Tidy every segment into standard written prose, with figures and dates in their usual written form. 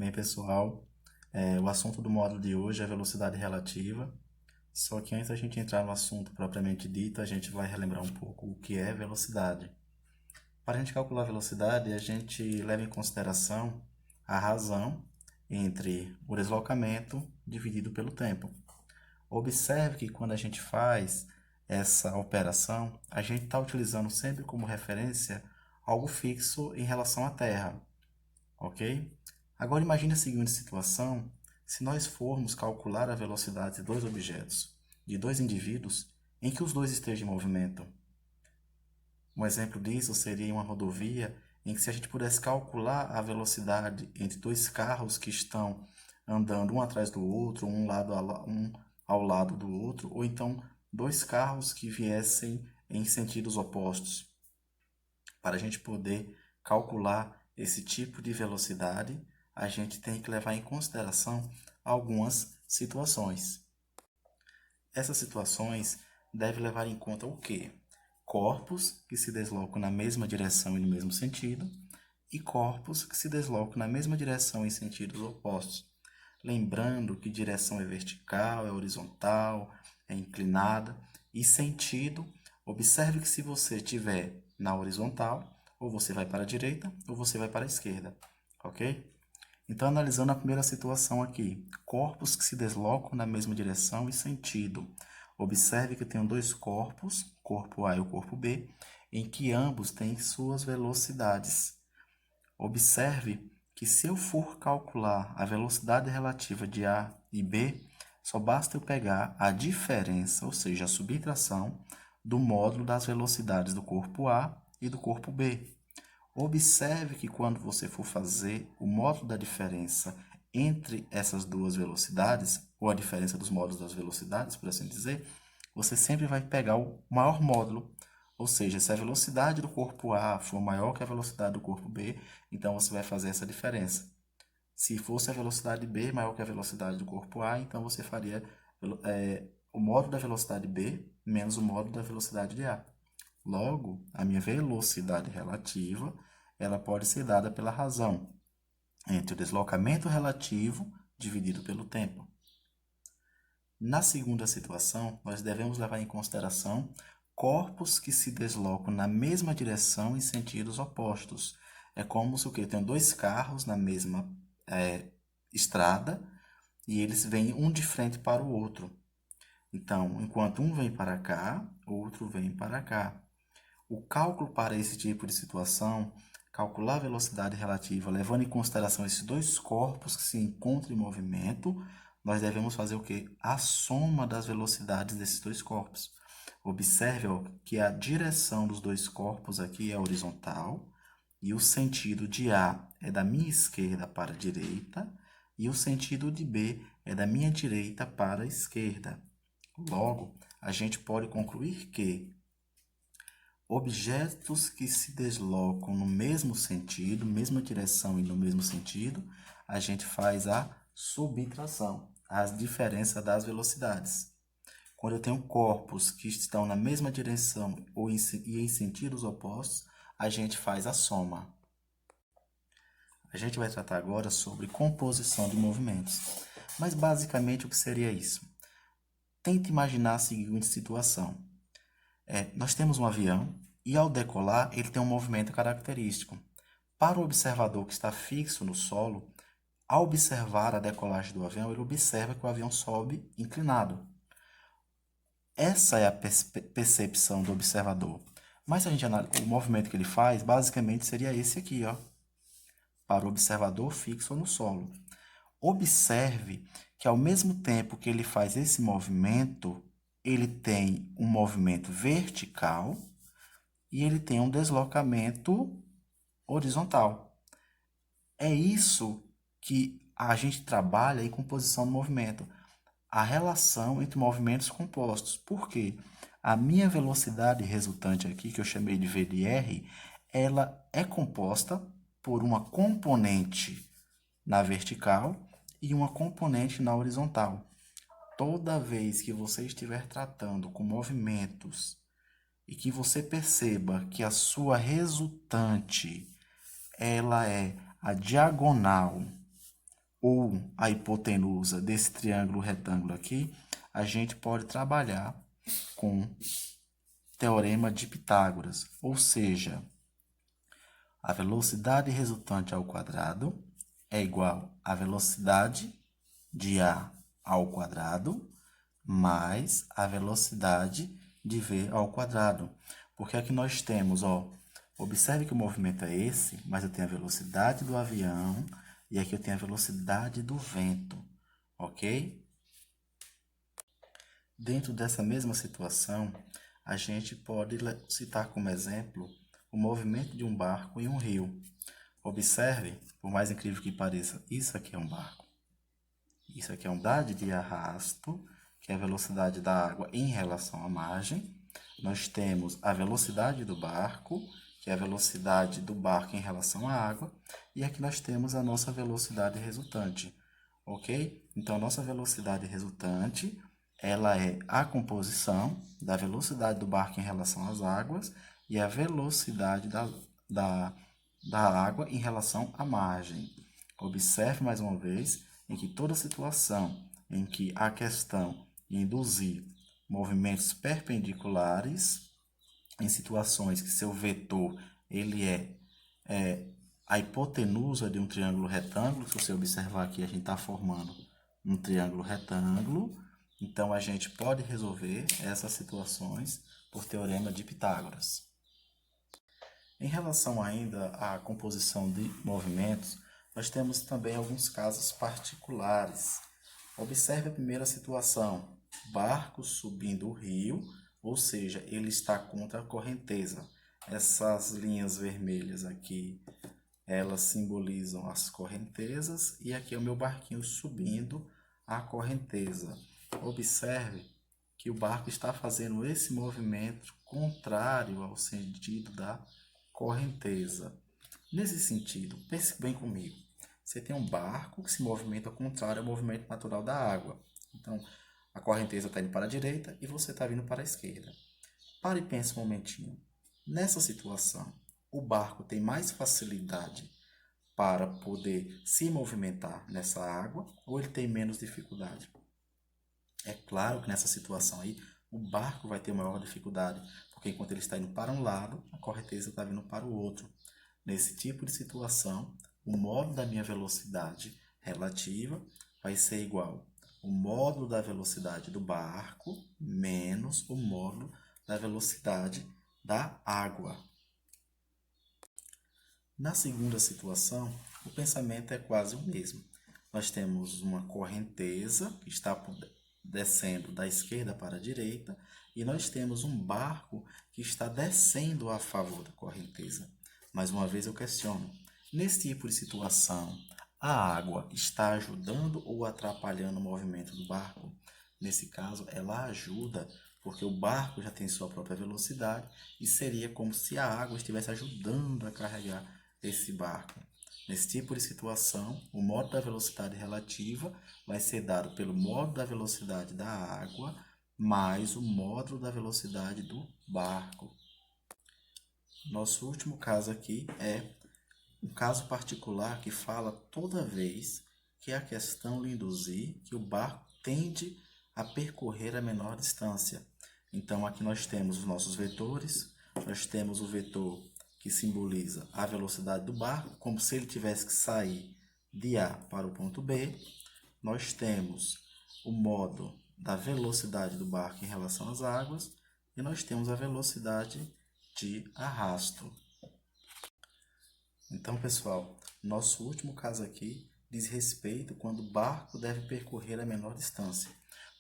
Bem, pessoal, o assunto do módulo de hoje é velocidade relativa. Só que antes da gente entrar no assunto propriamente dito, a gente vai relembrar um pouco o que é velocidade. Para a gente calcular a velocidade, a gente leva em consideração a razão entre o deslocamento dividido pelo tempo. Observe que quando a gente faz essa operação, a gente está utilizando sempre como referência algo fixo em relação à Terra, ok? Agora imagine a seguinte situação: se nós formos calcular a velocidade de dois objetos, de dois indivíduos, em que os dois estejam em movimento. Um exemplo disso seria uma rodovia em que, se a gente pudesse calcular a velocidade entre dois carros que estão andando um atrás do outro, um ao lado do outro, ou então dois carros que viessem em sentidos opostos. Para a gente poder calcular esse tipo de velocidade, a gente tem que levar em consideração algumas situações. Essas situações devem levar em conta o quê? Corpos que se deslocam na mesma direção e no mesmo sentido, e corpos que se deslocam na mesma direção em sentidos opostos. Lembrando que direção é vertical, é horizontal, é inclinada, e sentido, observe que se você estiver na horizontal, ou você vai para a direita, ou você vai para a esquerda, ok? Então, analisando a primeira situação aqui, corpos que se deslocam na mesma direção e sentido. Observe que eu tenho dois corpos, corpo A e o corpo B, em que ambos têm suas velocidades. Observe que, se eu for calcular a velocidade relativa de A e B, só basta eu pegar a diferença, ou seja, a subtração, do módulo das velocidades do corpo A e do corpo B. Observe que, quando você for fazer o módulo da diferença entre essas duas velocidades, ou a diferença dos módulos das velocidades, por assim dizer, você sempre vai pegar o maior módulo. Ou seja, se a velocidade do corpo A for maior que a velocidade do corpo B, então você vai fazer essa diferença. Se fosse a velocidade B maior que a velocidade do corpo A, então você faria o módulo da velocidade B menos o módulo da velocidade de A. Logo, a minha velocidade relativa, ela pode ser dada pela razão entre o deslocamento relativo dividido pelo tempo. Na segunda situação, nós devemos levar em consideração corpos que se deslocam na mesma direção em sentidos opostos. É como se eu tenho dois carros na mesma estrada e eles vêm um de frente para o outro. Então, enquanto um vem para cá, o outro vem para cá. O cálculo para esse tipo de situação, calcular a velocidade relativa, levando em consideração esses dois corpos que se encontram em movimento, nós devemos fazer o quê? A soma das velocidades desses dois corpos. Observe, que a direção dos dois corpos aqui é horizontal, e o sentido de A é da minha esquerda para a direita, e o sentido de B é da minha direita para a esquerda. Logo, a gente pode concluir que objetos que se deslocam no mesmo sentido, mesma direção e no mesmo sentido, a gente faz a subtração, a diferença das velocidades. Quando eu tenho corpos que estão na mesma direção e em sentidos opostos, a gente faz a soma. A gente vai tratar agora sobre composição de movimentos. Mas basicamente o que seria isso? Tente imaginar a seguinte situação. Nós temos um avião e, ao decolar, ele tem um movimento característico. Para o observador que está fixo no solo, ao observar a decolagem do avião, ele observa que o avião sobe inclinado. Essa é a percepção do observador. Mas se a gente analisa o movimento que ele faz, basicamente seria esse aqui, ó, para o observador fixo no solo. Observe que, ao mesmo tempo que ele faz esse movimento, ele tem um movimento vertical e ele tem um deslocamento horizontal. É isso que a gente trabalha em composição do movimento, a relação entre movimentos compostos. Por quê? A minha velocidade resultante aqui, que eu chamei de V de R, ela é composta por uma componente na vertical e uma componente na horizontal. Toda vez que você estiver tratando com movimentos e que você perceba que a sua resultante ela é a diagonal ou a hipotenusa desse triângulo retângulo aqui, a gente pode trabalhar com teorema de Pitágoras, ou seja, a velocidade resultante ao quadrado é igual à velocidade de A ao quadrado mais a velocidade de V ao quadrado. Porque aqui nós temos, ó, observe que o movimento é esse, mas eu tenho a velocidade do avião e aqui eu tenho a velocidade do vento, ok? Dentro dessa mesma situação, a gente pode citar como exemplo o movimento de um barco em um rio. Observe, por mais incrível que pareça, isso aqui é um barco. Isso aqui é a unidade de arrasto, que é a velocidade da água em relação à margem. Nós temos a velocidade do barco, que é a velocidade do barco em relação à água. E aqui nós temos a nossa velocidade resultante, ok? Então, a nossa velocidade resultante, ela é a composição da velocidade do barco em relação às águas e a velocidade da água em relação à margem. Observe mais uma vez em que toda situação em que a questão induzir movimentos perpendiculares, em situações que seu vetor ele é a hipotenusa de um triângulo retângulo, se você observar aqui a gente está formando um triângulo retângulo, então a gente pode resolver essas situações por teorema de Pitágoras. Em relação ainda à composição de movimentos, nós temos também alguns casos particulares. Observe a primeira situação: barco subindo o rio, ou seja, ele está contra a correnteza. Essas linhas vermelhas aqui, elas simbolizam as correntezas, e aqui é o meu barquinho subindo a correnteza. Observe que o barco está fazendo esse movimento contrário ao sentido da correnteza. Nesse sentido, pense bem comigo. Você tem um barco que se movimenta contrário ao movimento natural da água. Então, a correnteza está indo para a direita e você está vindo para a esquerda. Pare e pense um momentinho. Nessa situação, o barco tem mais facilidade para poder se movimentar nessa água ou ele tem menos dificuldade? É claro que nessa situação aí, o barco vai ter maior dificuldade, porque enquanto ele está indo para um lado, a correnteza está vindo para o outro. Nesse tipo de situação, o módulo da minha velocidade relativa vai ser igual ao módulo da velocidade do barco menos o módulo da velocidade da água. Na segunda situação, o pensamento é quase o mesmo. Nós temos uma correnteza que está descendo da esquerda para a direita e nós temos um barco que está descendo a favor da correnteza. Mais uma vez eu questiono, nesse tipo de situação, a água está ajudando ou atrapalhando o movimento do barco? Nesse caso, ela ajuda, porque o barco já tem sua própria velocidade e seria como se a água estivesse ajudando a carregar esse barco. Nesse tipo de situação, o módulo da velocidade relativa vai ser dado pelo módulo da velocidade da água mais o módulo da velocidade do barco. Nosso último caso aqui é um caso particular que fala toda vez que a questão lhe induzir que o barco tende a percorrer a menor distância. Então, aqui nós temos os nossos vetores, nós temos o vetor que simboliza a velocidade do barco, como se ele tivesse que sair de A para o ponto B. Nós temos o modo da velocidade do barco em relação às águas e nós temos a velocidade de arrasto. Então, pessoal, nosso último caso aqui diz respeito quando o barco deve percorrer a menor distância.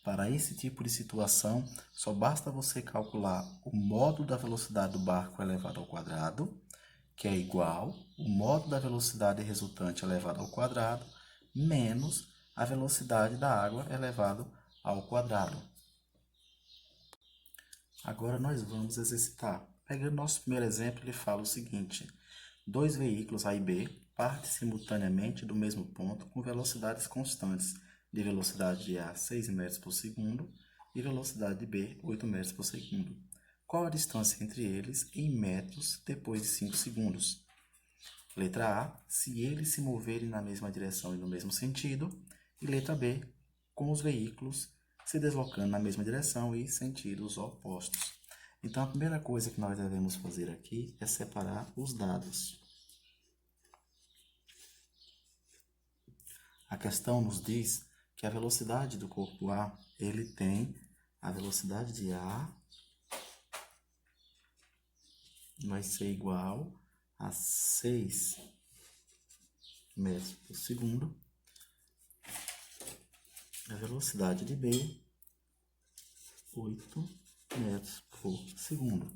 Para esse tipo de situação, só basta você calcular o módulo da velocidade do barco elevado ao quadrado, que é igual o módulo da velocidade resultante elevado ao quadrado, menos a velocidade da água elevado ao quadrado. Agora nós vamos exercitar. Pegando nosso primeiro exemplo, ele fala o seguinte: dois veículos A e B partem simultaneamente do mesmo ponto com velocidades constantes, de velocidade de A 6 metros por segundo e velocidade de B 8 metros por segundo. Qual a distância entre eles em metros depois de 5 segundos? Letra A, se eles se moverem na mesma direção e no mesmo sentido. E letra B, com os veículos se deslocando na mesma direção e sentidos opostos. Então, a primeira coisa que nós devemos fazer aqui é separar os dados. A questão nos diz que a velocidade do corpo A, ele tem a velocidade de A vai ser igual a 6 metros por segundo. A velocidade de B, 8 metros por segundo.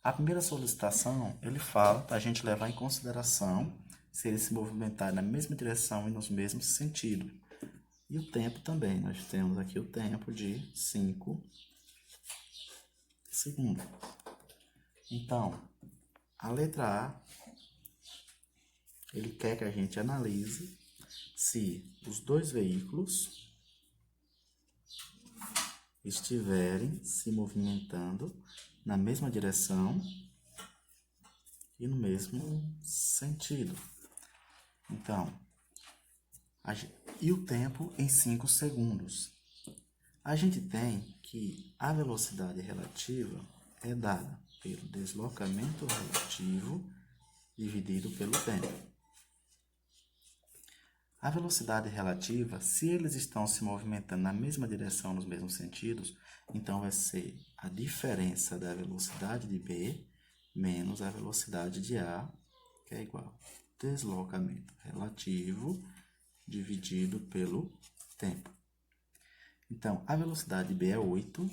A primeira solicitação, ele fala para a gente levar em consideração se eles se movimentarem na mesma direção e nos mesmos sentidos. E o tempo também, nós temos aqui o tempo de 5 segundos. Então, a letra A, ele quer que a gente analise se os dois veículos estiverem se movimentando na mesma direção e no mesmo sentido. Então, e o tempo em 5 segundos. A gente tem que a velocidade relativa é dada pelo deslocamento relativo dividido pelo tempo. A velocidade relativa, se eles estão se movimentando na mesma direção, nos mesmos sentidos, então vai ser a diferença da velocidade de B menos a velocidade de A, que é igual a deslocamento relativo dividido pelo tempo. Então, a velocidade de B é 8,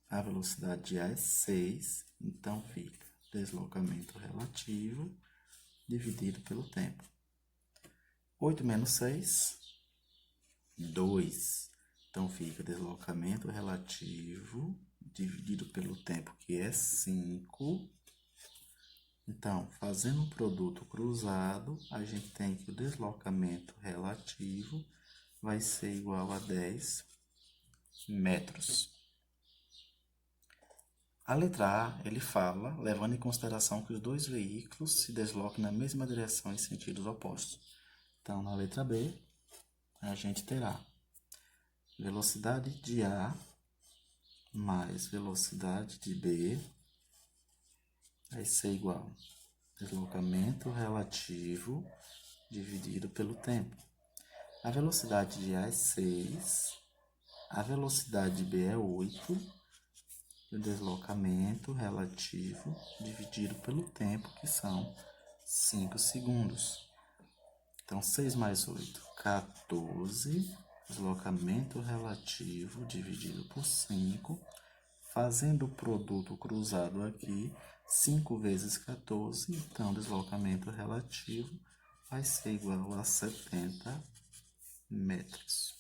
a velocidade de A é 6, então fica deslocamento relativo dividido pelo tempo. 8 menos 6, 2. Então, fica deslocamento relativo dividido pelo tempo, que é 5. Então, fazendo um produto cruzado, a gente tem que o deslocamento relativo vai ser igual a 10 metros. A letra A, ele fala, levando em consideração que os dois veículos se deslocam na mesma direção em sentidos opostos. Então, na letra B, a gente terá velocidade de A mais velocidade de B vai ser igual a deslocamento relativo dividido pelo tempo. A velocidade de A é 6, a velocidade de B é 8, e o deslocamento relativo dividido pelo tempo, que são 5 segundos. Então, 6 mais 8, 14, deslocamento relativo dividido por 5, fazendo o produto cruzado aqui, 5 vezes 14, então, deslocamento relativo vai ser igual a 70 metros.